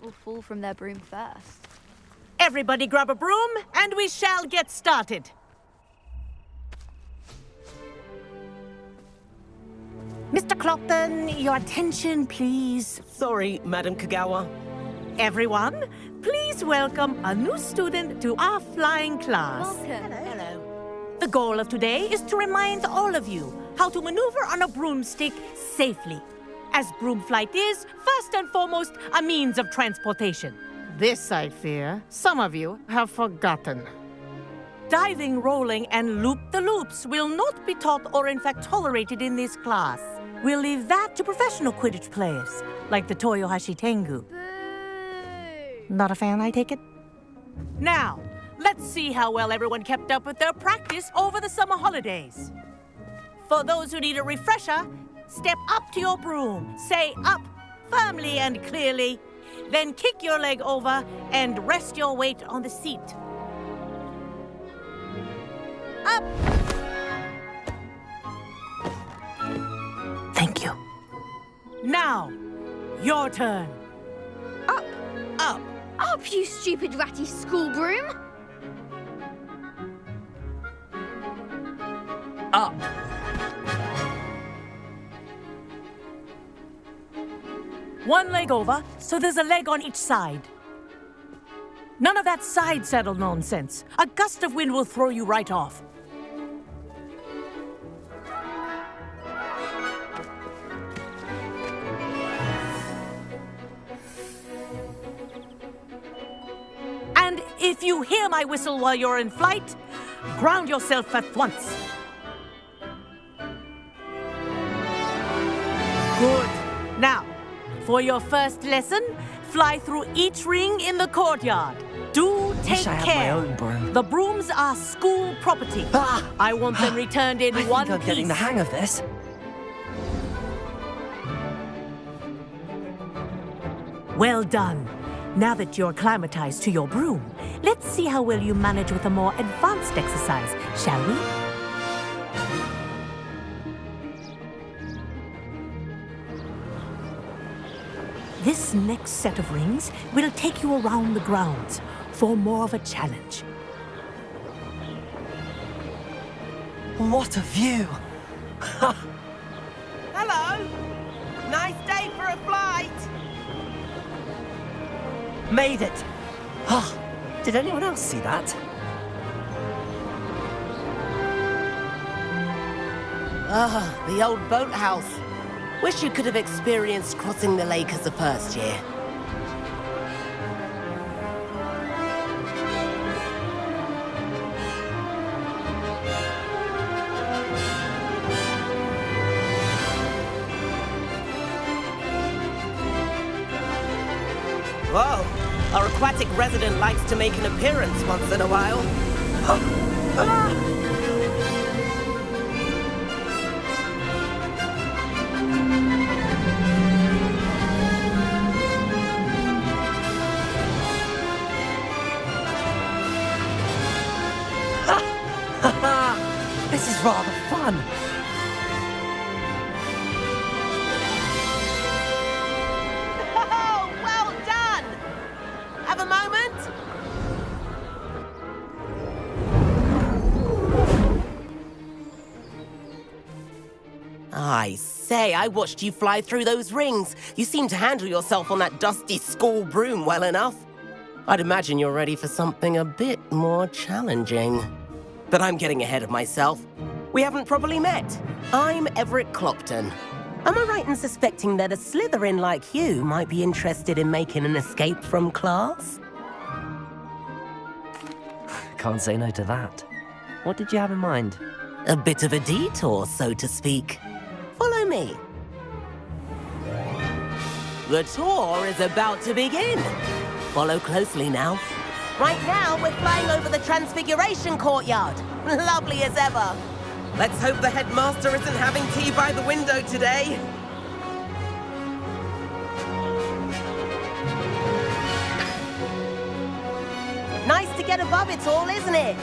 will fall from their broom first. Everybody grab a broom, and we shall get started. Mr. Clopton, your attention, please. Sorry, Madam Kagawa. Everyone, please welcome a new student to our flying class. Welcome. Hello. The goal of today is to remind all of you how to maneuver on a broomstick safely, as broom flight is, first and foremost, a means of transportation. This, I fear, some of you have forgotten. Diving, rolling, and loop-the-loops will not be taught or in fact tolerated in this class. We'll leave that to professional Quidditch players, like the Toyohashi Tengu. Boo! Not a fan, I take it? Now, let's see how well everyone kept up with their practice over the summer holidays. For those who need a refresher, step up to your broom, say up firmly and clearly, then kick your leg over and rest your weight on the seat. Up! Thank you. Now, your turn. Up! Up! Up, you stupid ratty school broom! Up! One leg over, so there's a leg on each side. None of that side saddle nonsense. A gust of wind will throw you right off. And if you hear my whistle while you're in flight, ground yourself at once. Good. Now, for your first lesson, fly through each ring in the courtyard. Do take Wish I had care. my own broom. The brooms are school property. Ah! I want them returned in I one think I'm getting the piece. hang of this. Well done. Now that you're acclimatized to your broom, let's see how well you manage with a more advanced exercise, shall we? This next set of rings will take you around the grounds for more of a challenge. What a view! Hello! Nice day for a flight! Made it! Ah, did anyone else see that? Ah, the old boathouse. Wish you could have experienced crossing the lake as a first year. Whoa! Our aquatic resident likes to make an appearance once in a while. This is rather fun. Oh, well done! Have a moment? I say, I watched you fly through those rings. You seem to handle yourself on that dusty school broom well enough. I'd imagine you're ready for something a bit more challenging. But I'm getting ahead of myself. We haven't properly met. I'm Everett Clopton. Am I right in suspecting that a Slytherin like you might be interested in making an escape from class? Can't say no to that. What did you have in mind? A bit of a detour, so to speak. Follow me. The tour is about to begin. Follow closely now. Right now, we're flying over the Transfiguration Courtyard. Lovely as ever. Let's hope the headmaster isn't having tea by the window today. Nice to get above it all, isn't it?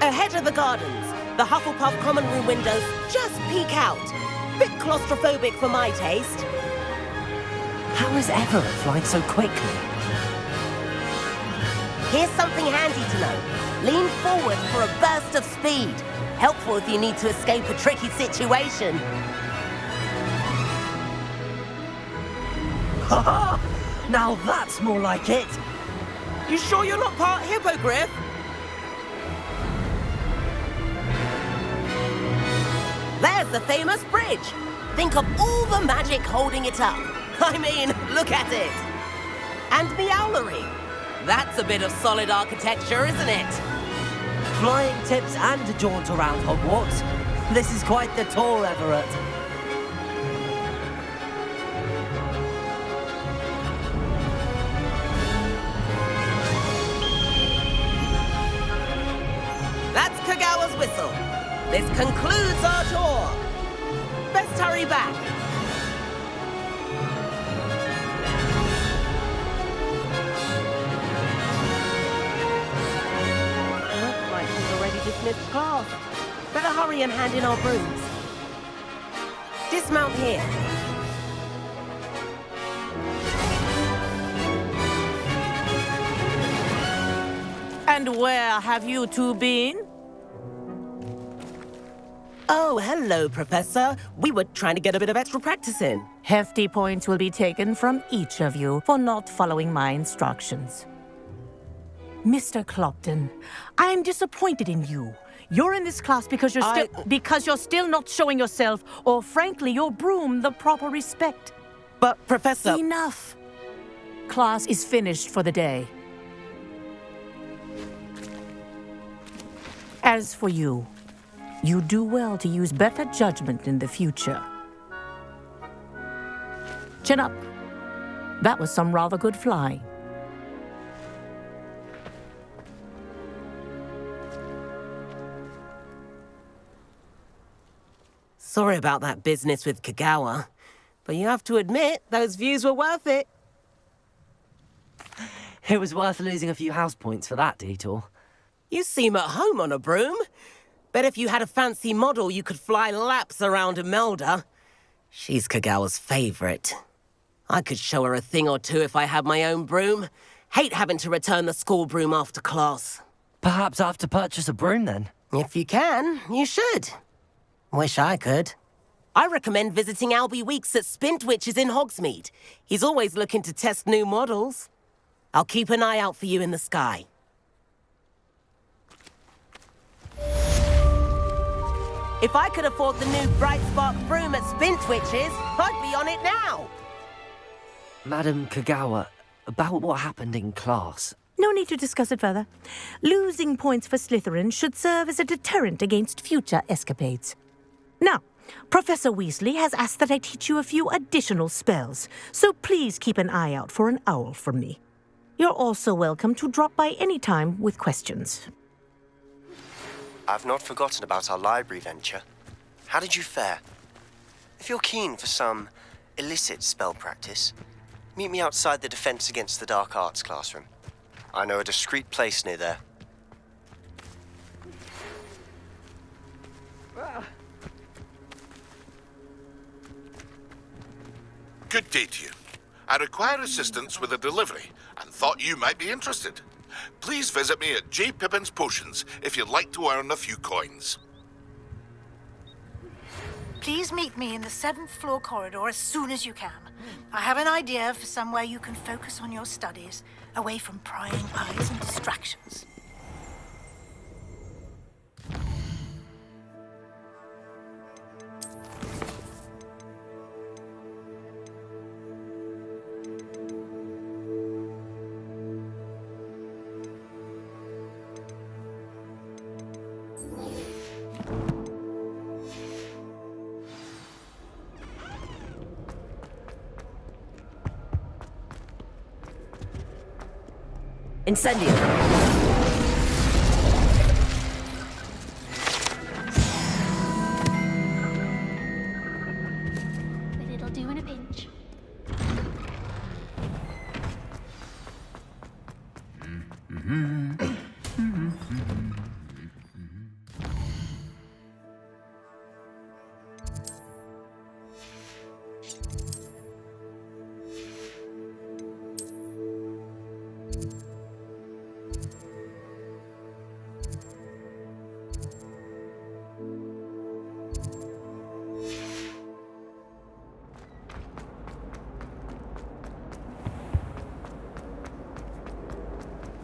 Ahead of the gardens, the Hufflepuff common room windows just peek out. Bit claustrophobic for my taste. How is Everett flying so quickly? Here's something handy to know. Lean forward for a burst of speed. Helpful if you need to escape a tricky situation. Ha! Now that's more like it. You sure you're not part hippogriff? There's the famous bridge. Think of all the magic holding it up. I mean, look at it. And the owlery. That's a bit of solid architecture, isn't it? Flying tips and a jaunt around Hogwarts. This is quite the tour, Everett. That's Kagawa's whistle. This concludes our tour. Best hurry back. Looks like we've already dismissed class. Better hurry and hand in our brooms. Dismount here. And where have you two been? Oh, hello, Professor. We were trying to get a bit of extra practice in. Hefty points will be taken from each of you for not following my instructions. Mr. Clopton, I am disappointed in you. You're in this class because you're still not showing yourself, or frankly, your broom the proper respect. But, Professor... Enough. Class is finished for the day. As for you, you do well to use better judgment in the future. Chin up. That was some rather good flying. Sorry about that business with Kagawa, but you have to admit, those views were worth it. It was worth losing a few house points for that detour. You seem at home on a broom. Bet if you had a fancy model, you could fly laps around Imelda. She's Kagawa's favorite. I could show her a thing or two if I had my own broom. Hate having to return the school broom after class. Perhaps I have to purchase a broom then. If you can, you should. Wish I could. I recommend visiting Albie Weeks at Spintwitches in Hogsmeade. He's always looking to test new models. I'll keep an eye out for you in the sky. If I could afford the new Bright Spark broom at Spintwitches, I'd be on it now. Madam Kagawa, about what happened in class. No need to discuss it further. Losing points for Slytherin should serve as a deterrent against future escapades. Now, Professor Weasley has asked that I teach you a few additional spells, so please keep an eye out for an owl from me. You're also welcome to drop by any time with questions. I've not forgotten about our library venture. How did you fare? If you're keen for some illicit spell practice, meet me outside the Defense Against the Dark Arts classroom. I know a discreet place near there. Good day to you. I require assistance with a delivery and thought you might be interested. Please visit me at J. Pippin's Potions if you'd like to earn a few coins. Please meet me in the 7th floor corridor as soon as you can. I have an idea for somewhere you can focus on your studies, away from prying eyes and distractions. Incendio! But it'll do in a pinch.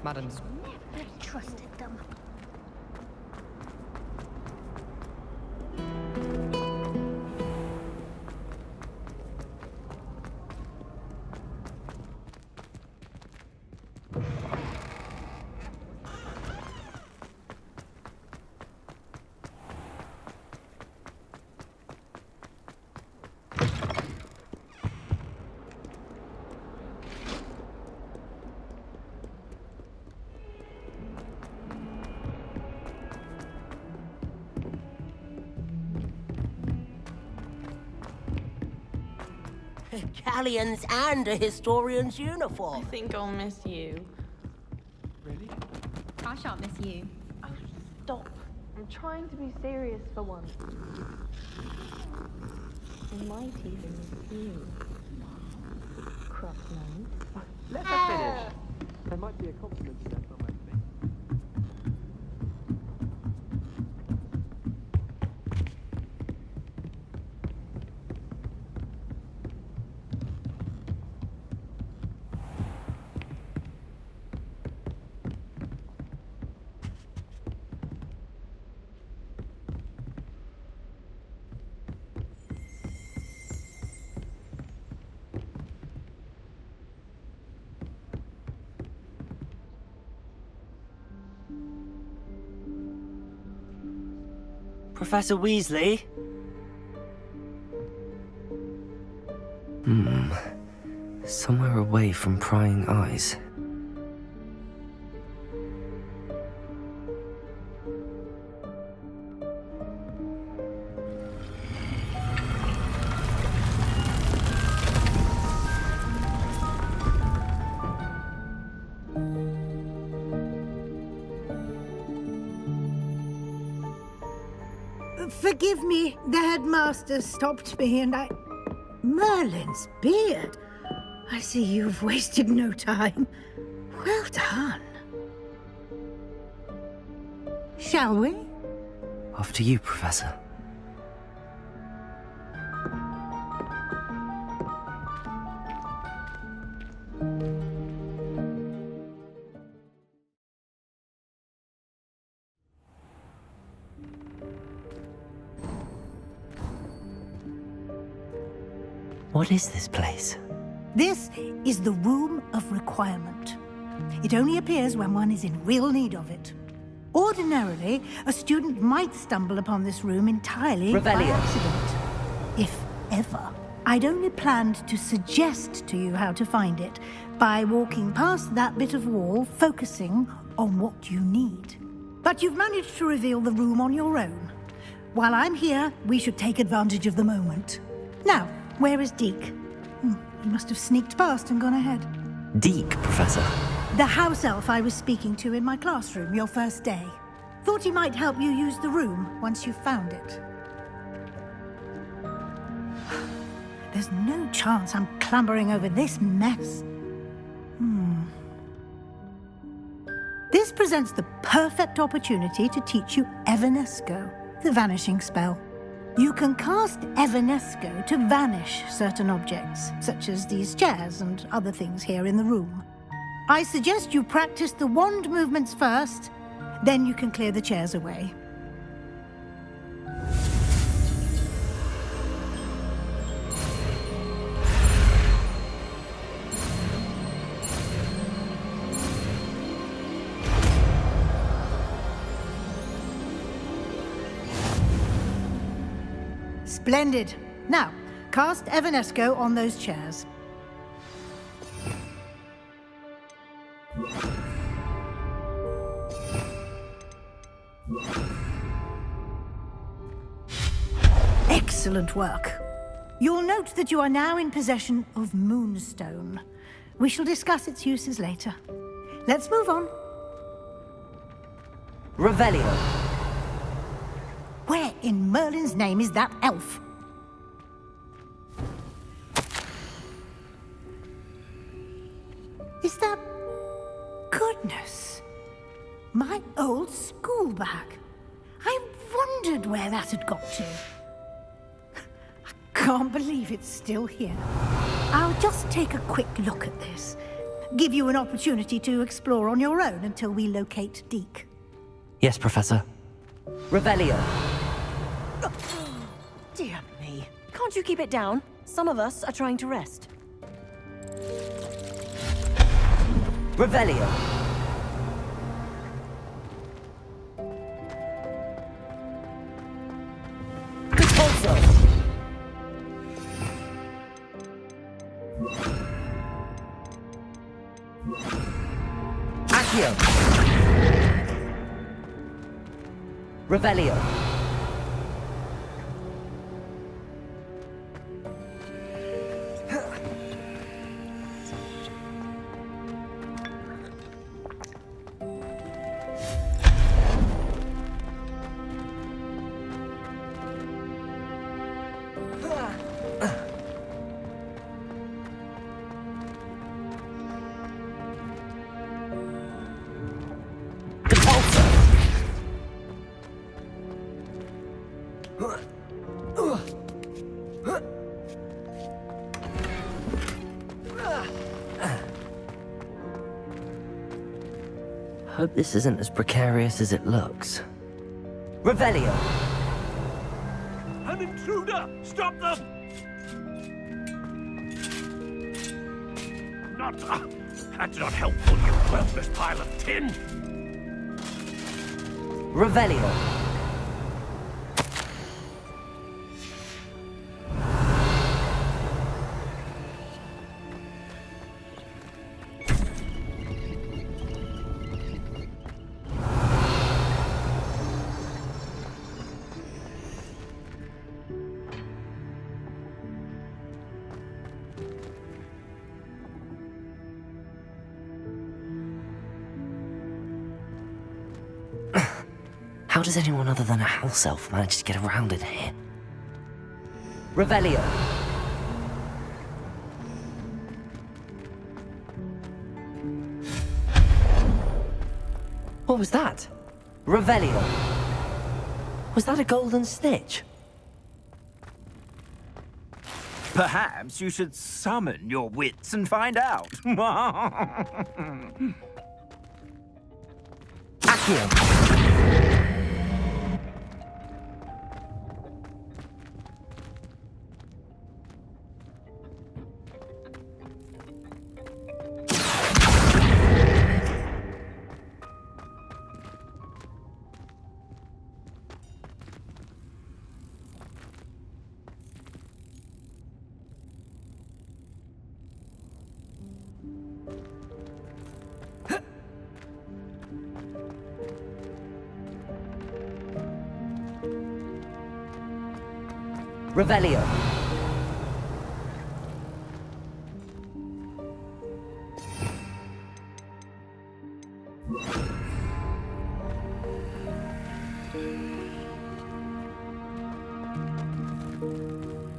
Madam's. Never trusted them. Galleons and a historian's uniform. I think I'll miss you. Really? I shan't miss you. Oh, stop. I'm trying to be serious for once. I might even miss you. Cross nose. Let her finish. There might be a compliment in there somewhere to me. Professor Weasley? Somewhere away from prying eyes. Forgive me, the headmaster stopped me and I... Merlin's beard. I see you've wasted no time. Well done. Shall we? After you, Professor. What is this place? This is the Room of Requirement. It only appears when one is in real need of it. Ordinarily, a student might stumble upon this room entirely by Revelio. accident. If ever. I'd only planned to suggest to you how to find it by walking past that bit of wall, focusing on what you need. But you've managed to reveal the room on your own. While I'm here, we should take advantage of the moment. Now, where is Deke? He must have sneaked past and gone ahead. Deke, Professor. The house elf I was speaking to in my classroom your first day. Thought he might help you use the room once you found it. There's no chance I'm clambering over this mess. This presents the perfect opportunity to teach you Evanesco, the vanishing spell. You can cast Evanesco to vanish certain objects, such as these chairs and other things here in the room. I suggest you practice the wand movements first, then you can clear the chairs away. Splendid. Now, cast Evanesco on those chairs. Excellent work. You'll note that you are now in possession of Moonstone. We shall discuss its uses later. Let's move on. Revelio. Where in Merlin's name is that elf? Is that... Goodness. My old school bag. I wondered where that had got to. I can't believe it's still here. I'll just take a quick look at this. give you an opportunity to explore on your own until we locate Deke. Yes, Professor. Revelio. Dear me. Can't you keep it down? Some of us are trying to rest. Revelio. Expulso. Accio. Revelio. Hope this isn't as precarious as it looks. Revelio! An intruder! Stop them! That's not helpful, you worthless pile of tin! Revelio! How does anyone other than a house elf manage to get around in here? Revelio! What was that? Revelio! Was that a golden snitch? Perhaps you should summon your wits and find out. Accio! Revelio.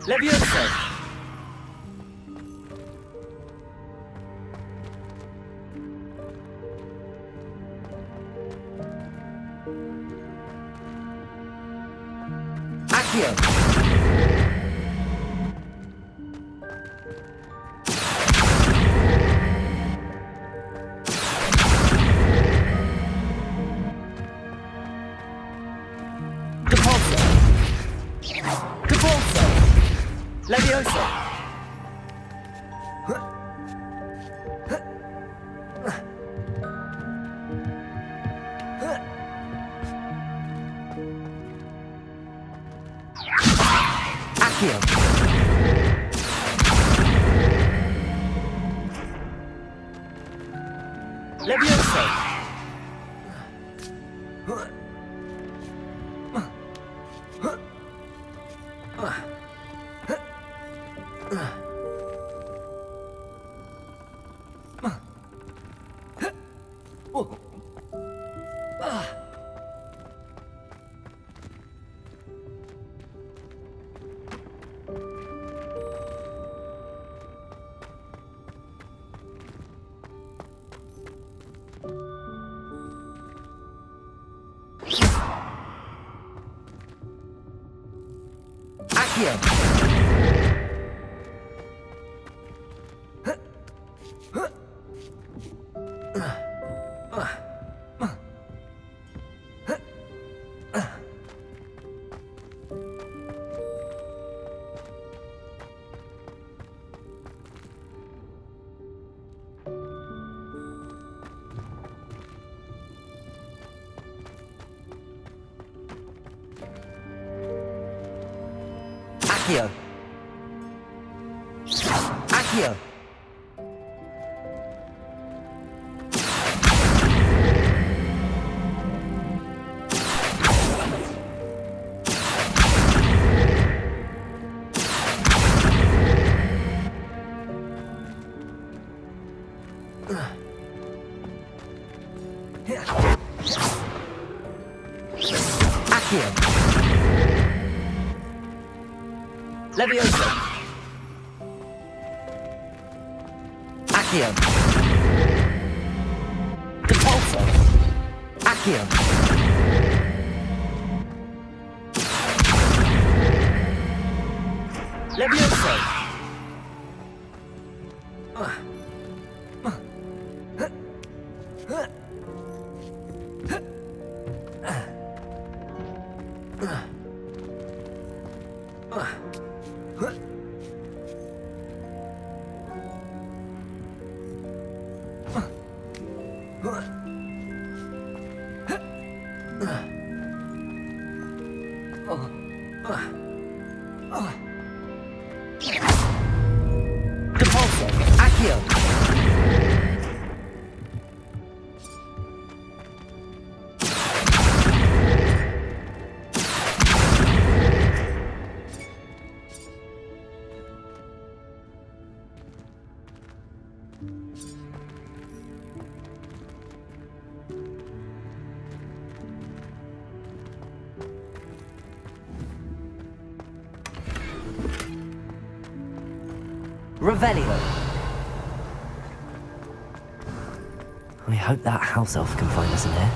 Levioso. Accio. Levioso! Accio! Levioso! Accio! Accio. Accio. Accio. Levioso. Accio. Depulso. Accio. Levioso. Depulso. Accio. Revelio. I hope that house elf can find us in there.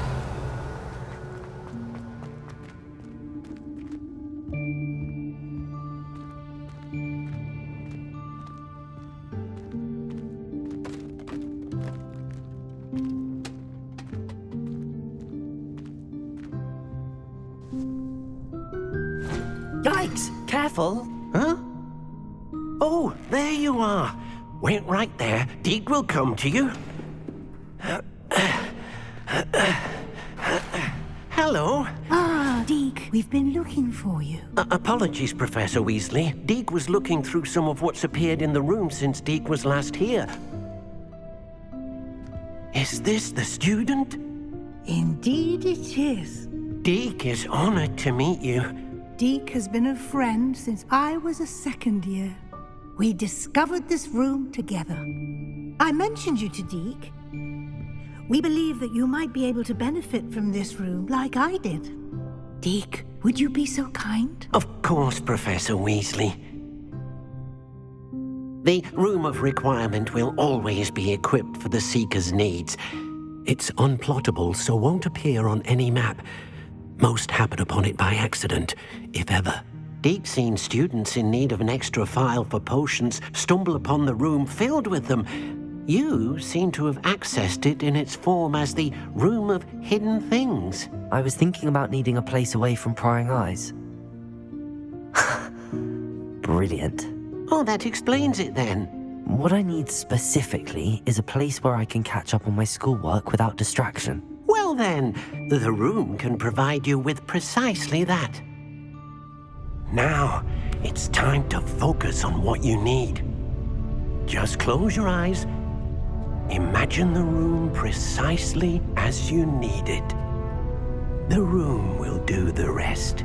Yikes! Careful! Huh? Oh, there you are. Wait right there. Deke will come to you. Hello. Ah, Deke, we've been looking for you. Apologies, Professor Weasley. Deke was looking through some of what's appeared in the room since Deke was last here. Is this the student? Indeed it is. Deke is honored to meet you. Deke has been a friend since I was a second year. We discovered this room together. I mentioned you to Deke. We believe that you might be able to benefit from this room like I did. Deke, would you be so kind? Of course, Professor Weasley. The Room of Requirement will always be equipped for the Seeker's needs. It's unplottable, so won't appear on any map. Most happen upon it by accident, if ever. Deke's seen students in need of an extra file for potions stumble upon the room filled with them. You seem to have accessed it in its form as the Room of Hidden Things. I was thinking about needing a place away from prying eyes. Brilliant. Oh, that explains it then. What I need specifically is a place where I can catch up on my schoolwork without distraction. Well then, the room can provide you with precisely that. Now, it's time to focus on what you need. Just close your eyes. Imagine the room precisely as you need it. The room will do the rest.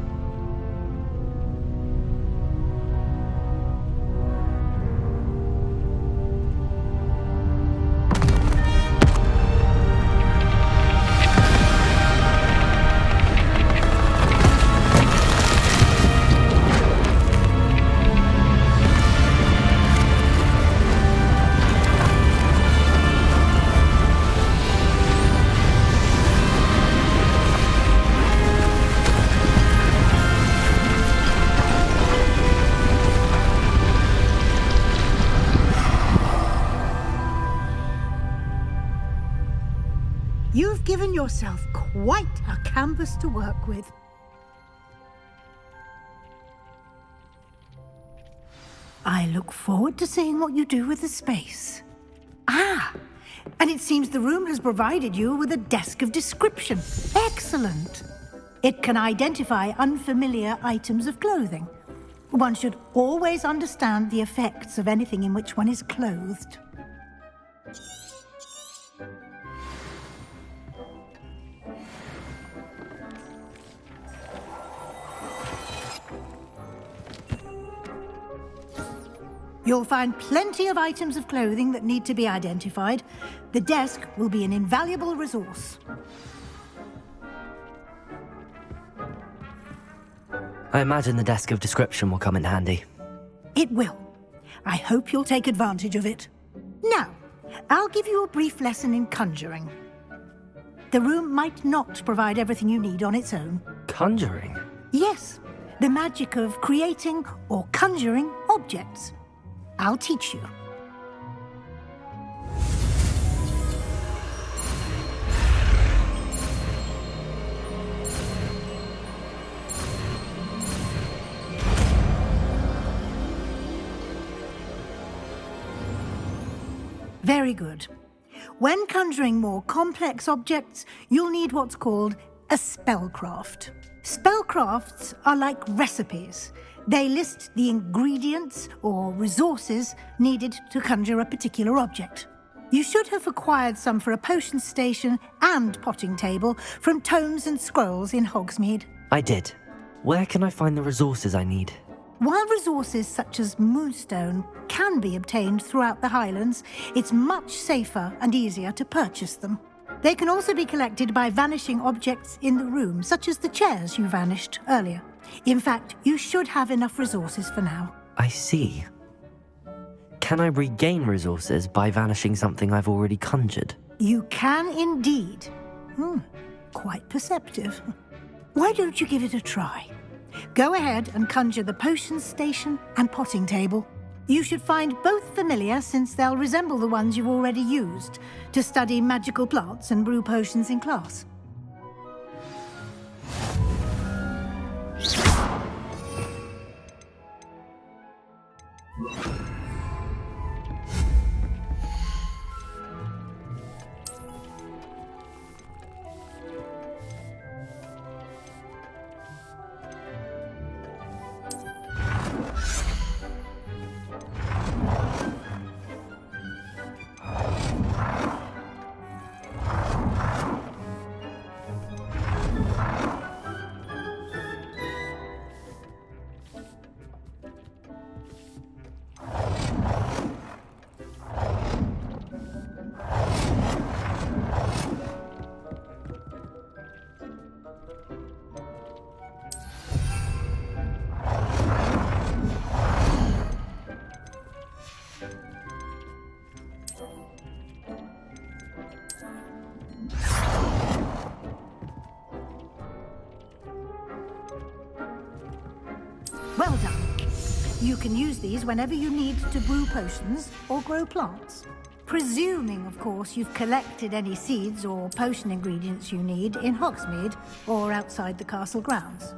You've given yourself quite a canvas to work with. I look forward to seeing what you do with the space. Ah, and it seems the room has provided you with a desk of description. Excellent. It can identify unfamiliar items of clothing. One should always understand the effects of anything in which one is clothed. You'll find plenty of items of clothing that need to be identified. The desk will be an invaluable resource. I imagine the desk of description will come in handy. It will. I hope you'll take advantage of it. Now, I'll give you a brief lesson in conjuring. The room might not provide everything you need on its own. Conjuring? Yes, the magic of creating or conjuring objects. I'll teach you. Very good. When conjuring more complex objects, you'll need what's called a spellcraft. Spellcrafts are like recipes. They list the ingredients or resources needed to conjure a particular object. You should have acquired some for a potion station and potting table from tomes and scrolls in Hogsmeade. I did. Where can I find the resources I need? While resources such as moonstone can be obtained throughout the Highlands, it's much safer and easier to purchase them. They can also be collected by vanishing objects in the room, such as the chairs you vanished earlier. In fact, you should have enough resources for now. I see. Can I regain resources by vanishing something I've already conjured? You can indeed. Quite perceptive. Why don't you give it a try? Go ahead and conjure the potion station and potting table. You should find both familiar, since they'll resemble the ones you've already used to study magical plants and brew potions in class. Well done. You can use these whenever you need to brew potions or grow plants. Presuming, of course, you've collected any seeds or potion ingredients you need in Hogsmeade or outside the castle grounds.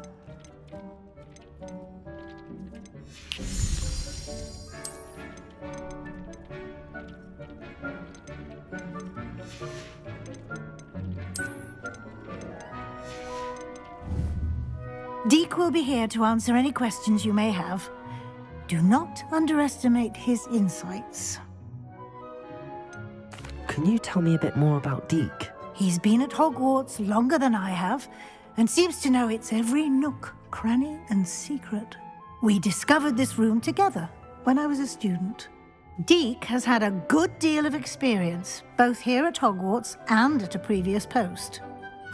Deek will be here to answer any questions you may have. Do not underestimate his insights. Can you tell me a bit more about Deek? He's been at Hogwarts longer than I have, and seems to know its every nook, cranny, and secret. We discovered this room together when I was a student. Deek has had a good deal of experience, both here at Hogwarts and at a previous post.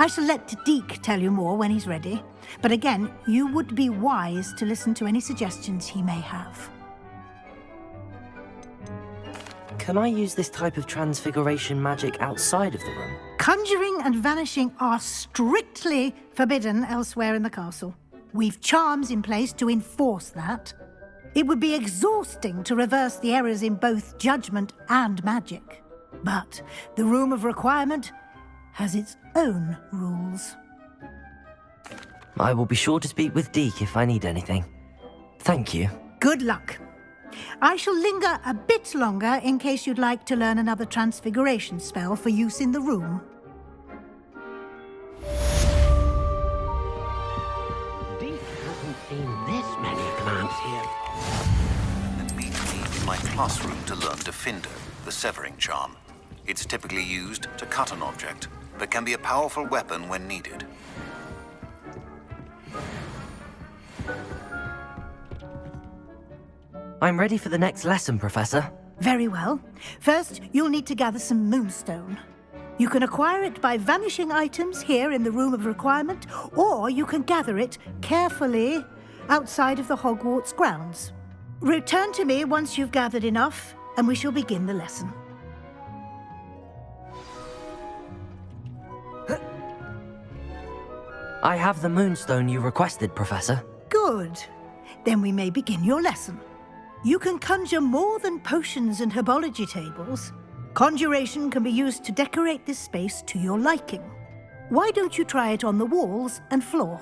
I shall let Deek tell you more when he's ready, but again, you would be wise to listen to any suggestions he may have. Can I use this type of transfiguration magic outside of the room? Conjuring and vanishing are strictly forbidden elsewhere in the castle. We've charms in place to enforce that. It would be exhausting to reverse the errors in both judgment and magic. But the Room of Requirement has its own rules. I will be sure to speak with Deek if I need anything. Thank you. Good luck. I shall linger a bit longer in case you'd like to learn another transfiguration spell for use in the room. Deek hasn't seen this many plants here my classroom to learn Defender, the severing charm. It's typically used to cut an object, but can be a powerful weapon when needed. I'm ready for the next lesson, Professor. Very well. First, you'll need to gather some moonstone. You can acquire it by vanishing items here in the Room of Requirement, or you can gather it carefully outside of the Hogwarts grounds. Return to me once you've gathered enough, and we shall begin the lesson. I have the moonstone you requested, Professor. Good. Then we may begin your lesson. You can conjure more than potions and herbology tables. Conjuration can be used to decorate this space to your liking. Why don't you try it on the walls and floor?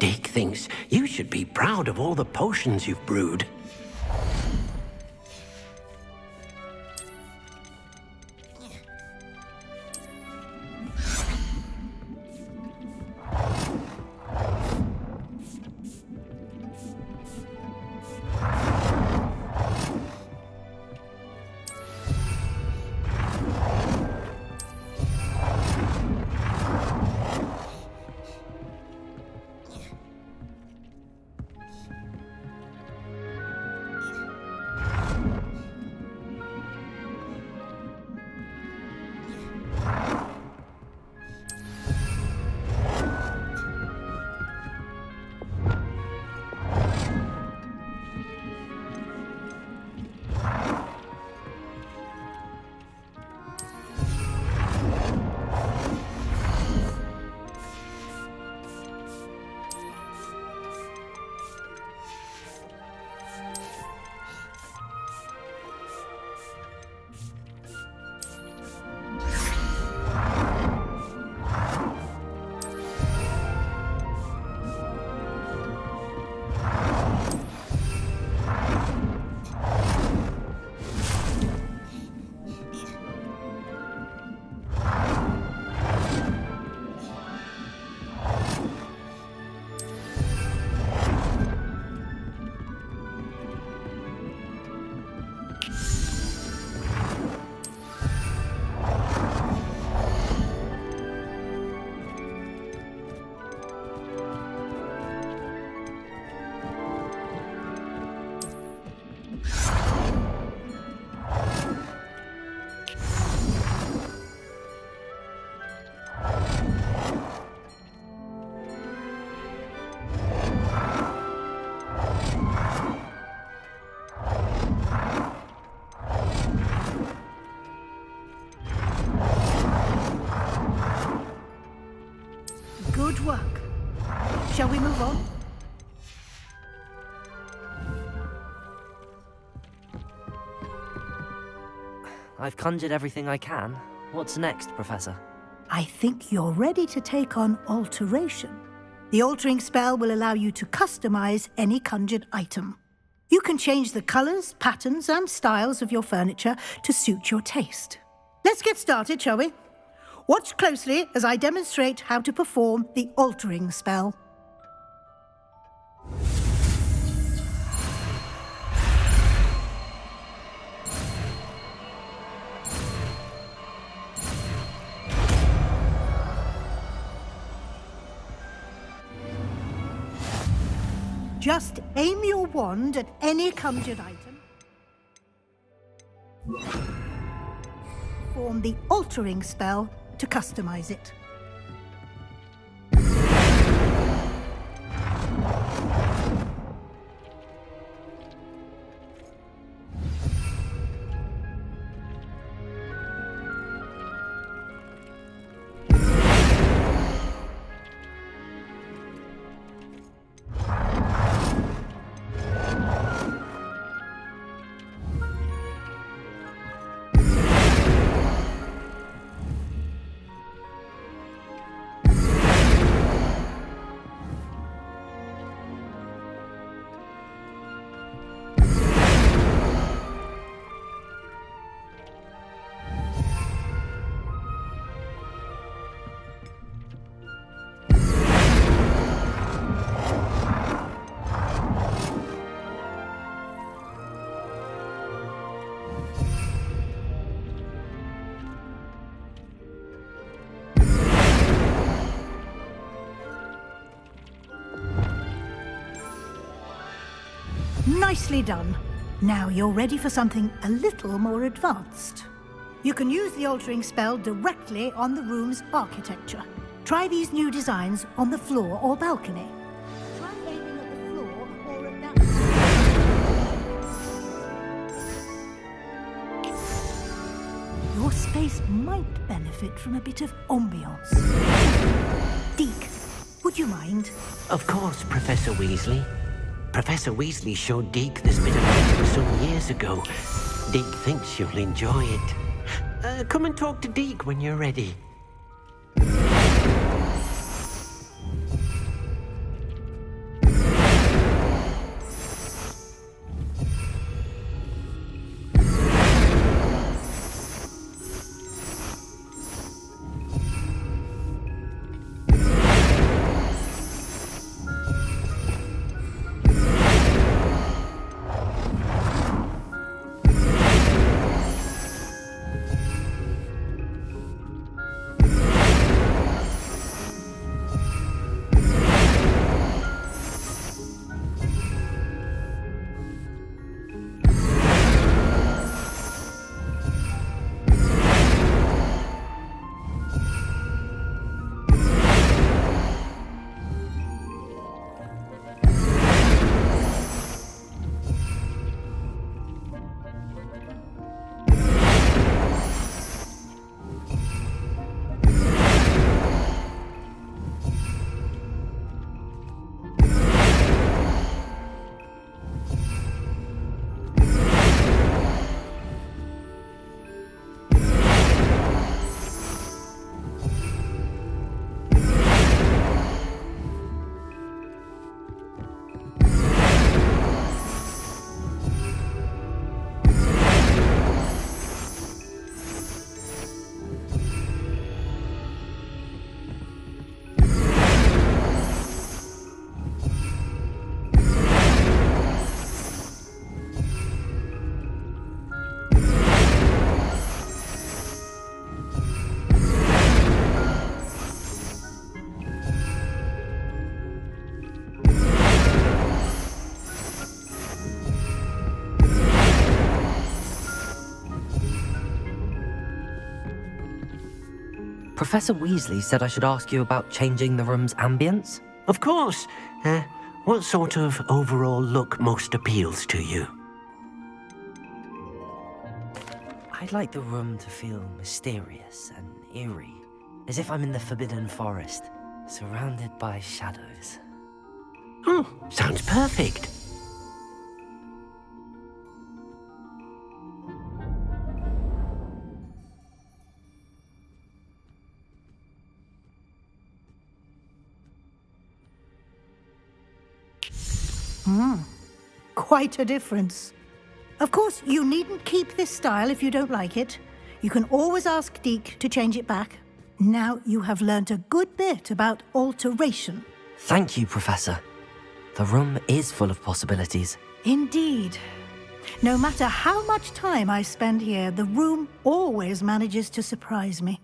Dick thinks you should be proud of all the potions you've brewed. Good work. Shall we move on? I've conjured everything I can. What's next, Professor? I think you're ready to take on alteration. The altering spell will allow you to customize any conjured item. You can change the colors, patterns, and styles of your furniture to suit your taste. Let's get started, shall we? Watch closely as I demonstrate how to perform the altering spell. Just aim your wand at any conjured item. Perform the altering spell to customize it. Nicely done. Now you're ready for something a little more advanced. You can use the altering spell directly on the room's architecture. Try these new designs on the floor or balcony. Try aiming at the floor or at that... Your space might benefit from a bit of ambiance. Deke, would you mind? Of course, Professor Weasley. Professor Weasley showed Deke this bit of magic some years ago. Deke thinks you'll enjoy it. Come and talk to Deke when you're ready. Professor Weasley said I should ask you about changing the room's ambience. Of course. What sort of overall look most appeals to you? I'd like the room to feel mysterious and eerie, as if I'm in the Forbidden Forest, surrounded by shadows. Oh, sounds perfect. Quite a difference. Of course, you needn't keep this style if you don't like it. You can always ask Deke to change it back. Now you have learnt a good bit about alteration. Thank you, Professor. The room is full of possibilities. Indeed. No matter how much time I spend here, the room always manages to surprise me.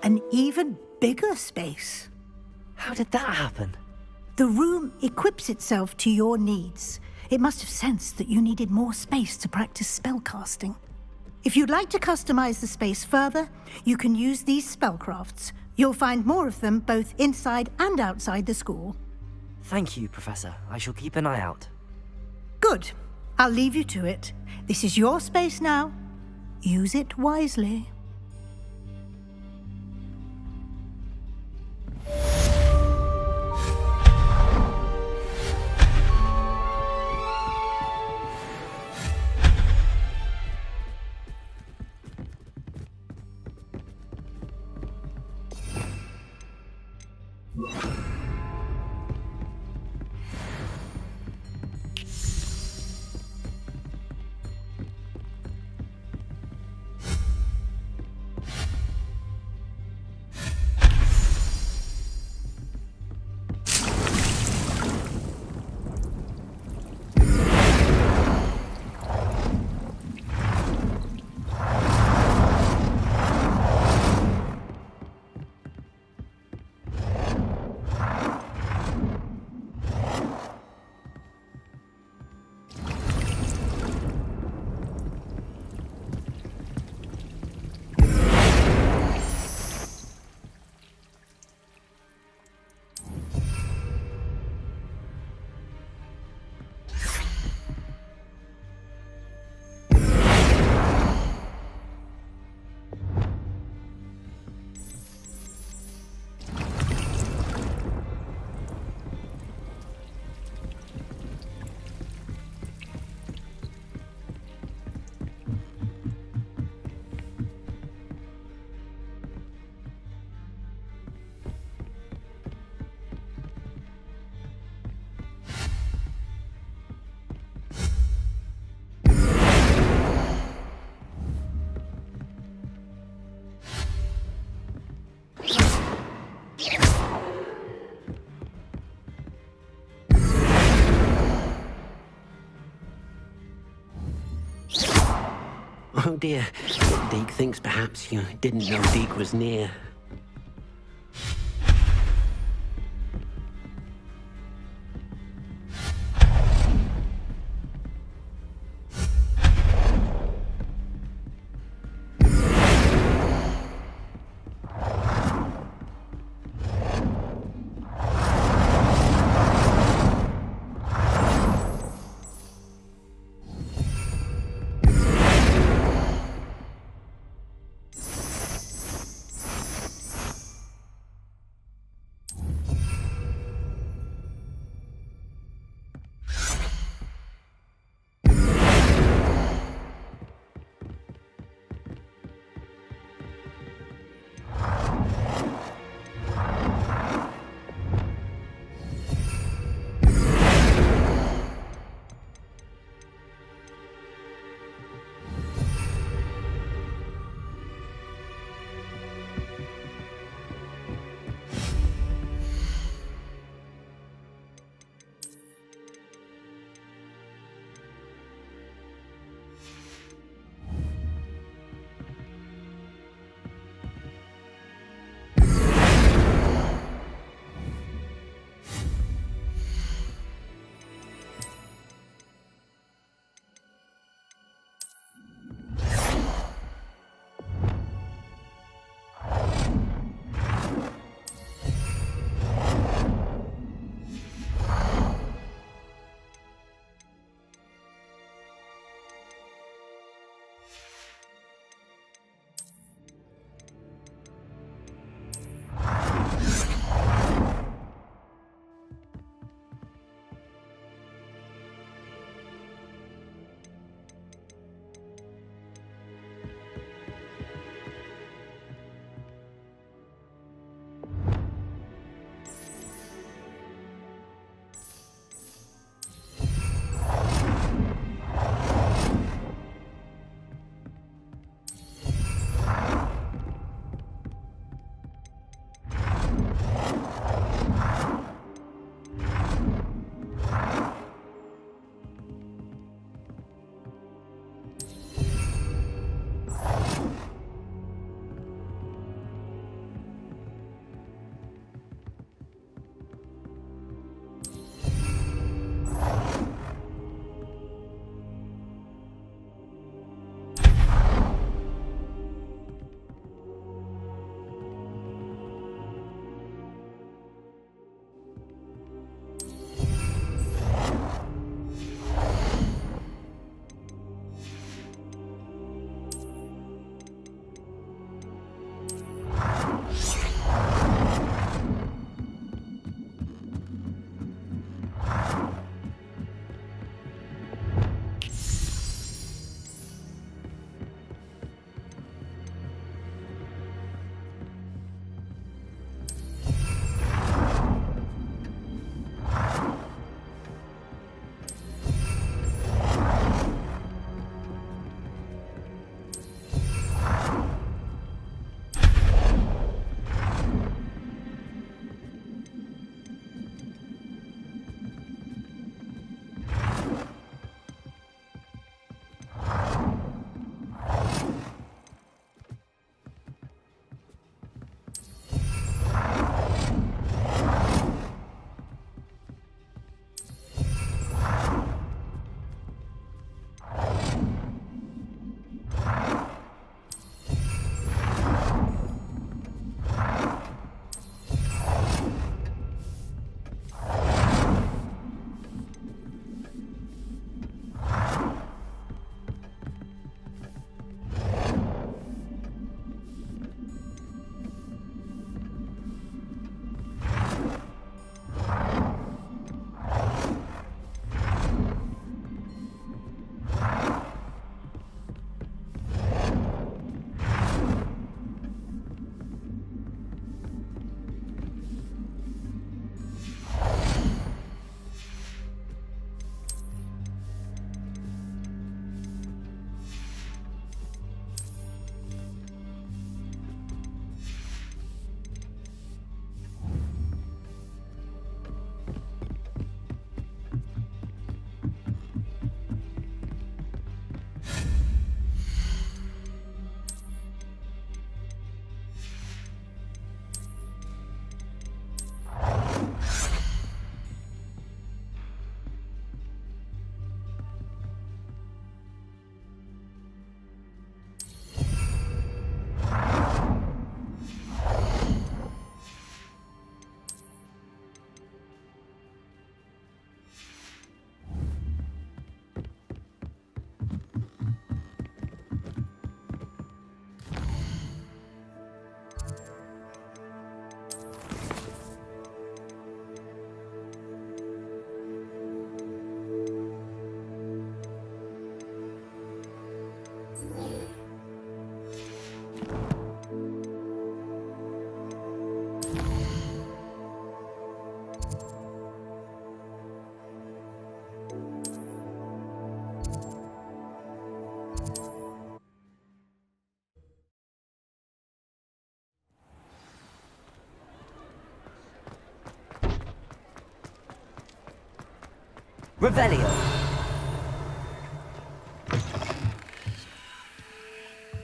an even bigger space. How did that happen? The room equips itself to your needs. It must have sensed that you needed more space to practice spellcasting. If you'd like to customize the space further, you can use these spellcrafts. You'll find more of them both inside and outside the school. Thank you, Professor. I shall keep an eye out. Good. I'll leave you to it. This is your space now. Use it wisely. Oh dear. Deke thinks perhaps you didn't know Deke was near. Revelio.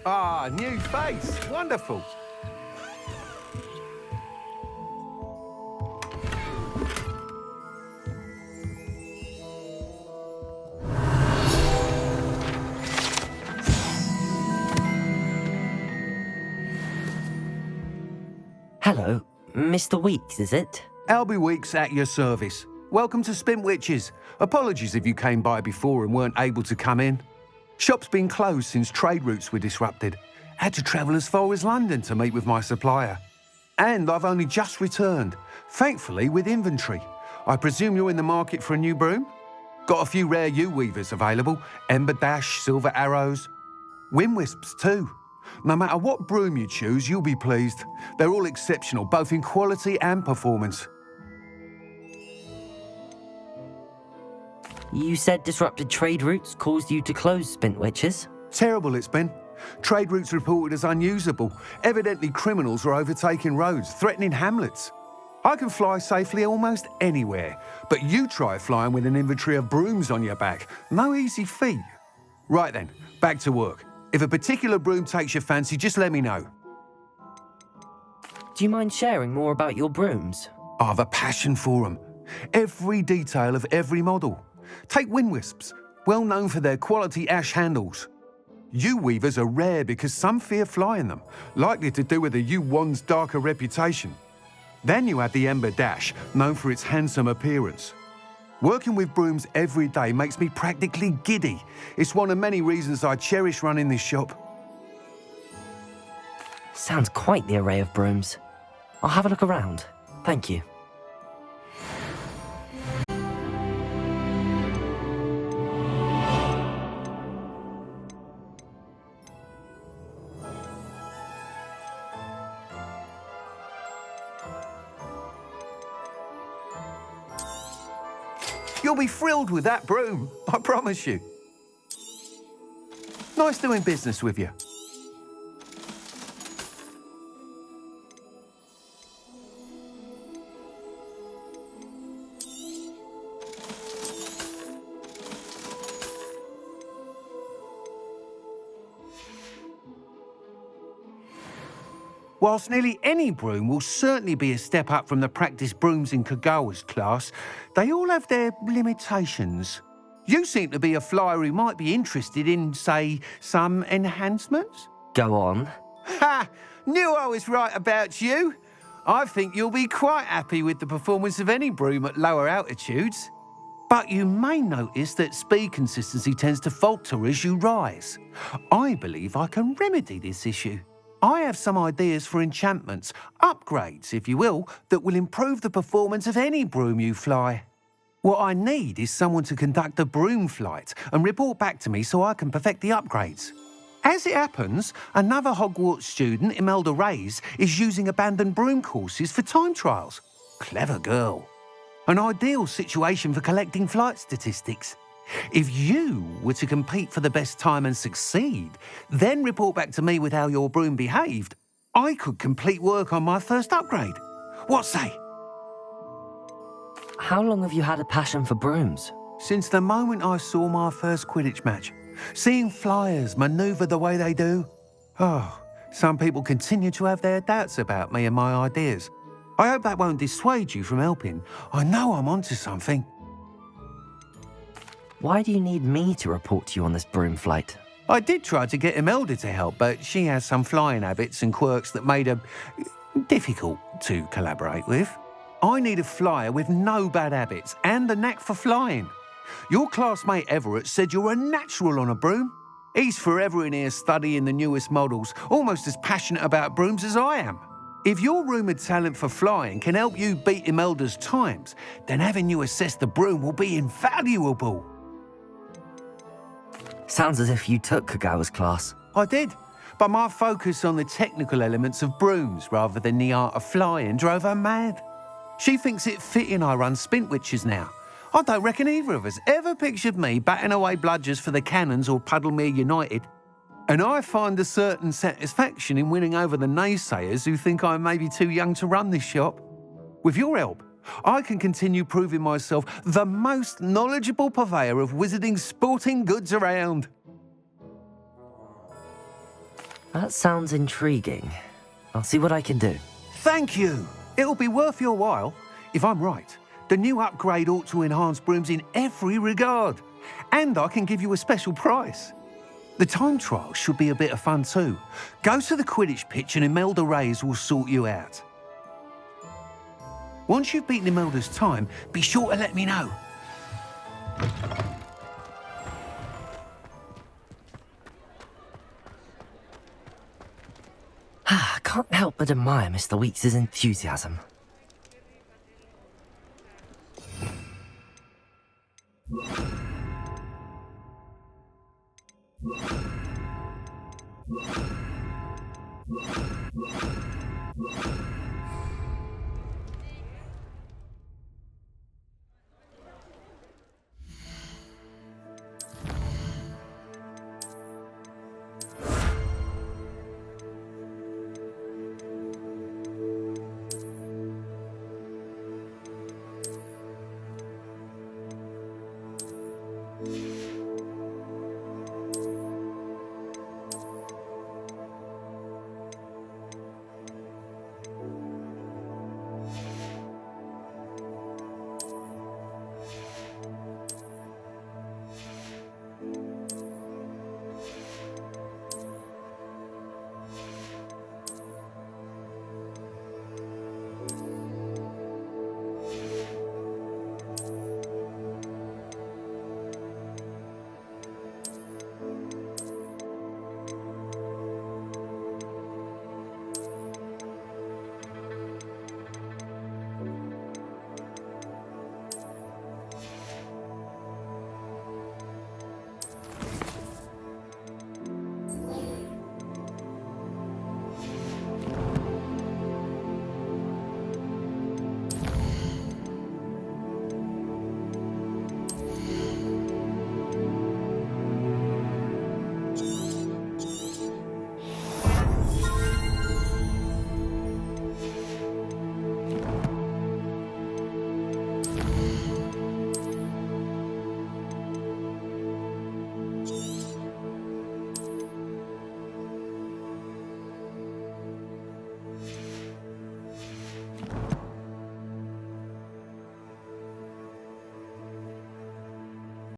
Ah, new face. Wonderful. Hello, Mr. Weeks, is it? Albie Weeks at your service. Welcome to Spintwitches. Apologies if you came by before and weren't able to come in. Shop's been closed since trade routes were disrupted. Had to travel as far as London to meet with my supplier. And I've only just returned, thankfully with inventory. I presume you're in the market for a new broom? Got a few rare U-weavers available, Ember Dash, Silver Arrows, Wind Wisps too. No matter what broom you choose, you'll be pleased. They're all exceptional, both in quality and performance. You said disrupted trade routes caused you to close Spintwitches? Terrible it's been. Trade routes reported as unusable. Evidently criminals are overtaking roads, threatening hamlets. I can fly safely almost anywhere, but you try flying with an inventory of brooms on your back. No easy feat. Right then, back to work. If a particular broom takes your fancy, just let me know. Do you mind sharing more about your brooms? I have a passion for them. Every detail of every model. Take Wind Wisps, well known for their quality ash handles. U-weavers are rare because some fear flying them, likely to do with the U-wand's darker reputation. Then you have the Ember Dash, known for its handsome appearance. Working with brooms every day makes me practically giddy. It's one of many reasons I cherish running this shop. Sounds quite the array of brooms. I'll have a look around. Thank you. You'll be thrilled with that broom, I promise you. Nice doing business with you. Whilst nearly any broom will certainly be a step up from the practice brooms in Kagawa's class, they all have their limitations. You seem to be a flyer who might be interested in, say, some enhancements? Go on. Ha! Knew I was right about you. I think you'll be quite happy with the performance of any broom at lower altitudes. But you may notice that speed consistency tends to falter as you rise. I believe I can remedy this issue. I have some ideas for enchantments, upgrades, if you will, that will improve the performance of any broom you fly. What I need is someone to conduct a broom flight and report back to me so I can perfect the upgrades. As it happens, another Hogwarts student, Imelda Reyes, is using abandoned broom courses for time trials. Clever girl. An ideal situation for collecting flight statistics. If you were to compete for the best time and succeed, then report back to me with how your broom behaved, I could complete work on my first upgrade. What say? How long have you had a passion for brooms? Since the moment I saw my first Quidditch match. Seeing flyers manoeuvre the way they do. Oh, some people continue to have their doubts about me and my ideas. I hope that won't dissuade you from helping. I know I'm onto something. Why do you need me to report to you on this broom flight? I did try to get Imelda to help, but she has some flying habits and quirks that made her difficult to collaborate with. I need a flyer with no bad habits and the knack for flying. Your classmate Everett said you're a natural on a broom. He's forever in here studying the newest models, almost as passionate about brooms as I am. If your rumoured talent for flying can help you beat Imelda's times, then having you assess the broom will be invaluable. Sounds as if you took Kagawa's class. I did, but my focus on the technical elements of brooms rather than the art of flying drove her mad. She thinks it fitting I run Spintwitches now. I don't reckon either of us ever pictured me batting away bludgers for the Cannons or Puddlemere United. And I find a certain satisfaction in winning over the naysayers who think I may be too young to run this shop. With your help, I can continue proving myself the most knowledgeable purveyor of wizarding sporting goods around. That sounds intriguing. I'll see what I can do. Thank you. It'll be worth your while. If I'm right, the new upgrade ought to enhance brooms in every regard. And I can give you a special price. The time trial should be a bit of fun too. Go to the Quidditch pitch and Imelda Reyes will sort you out. Once you've beaten Imelda's time, be sure to let me know. I can't help but admire Mr. Weeks' enthusiasm.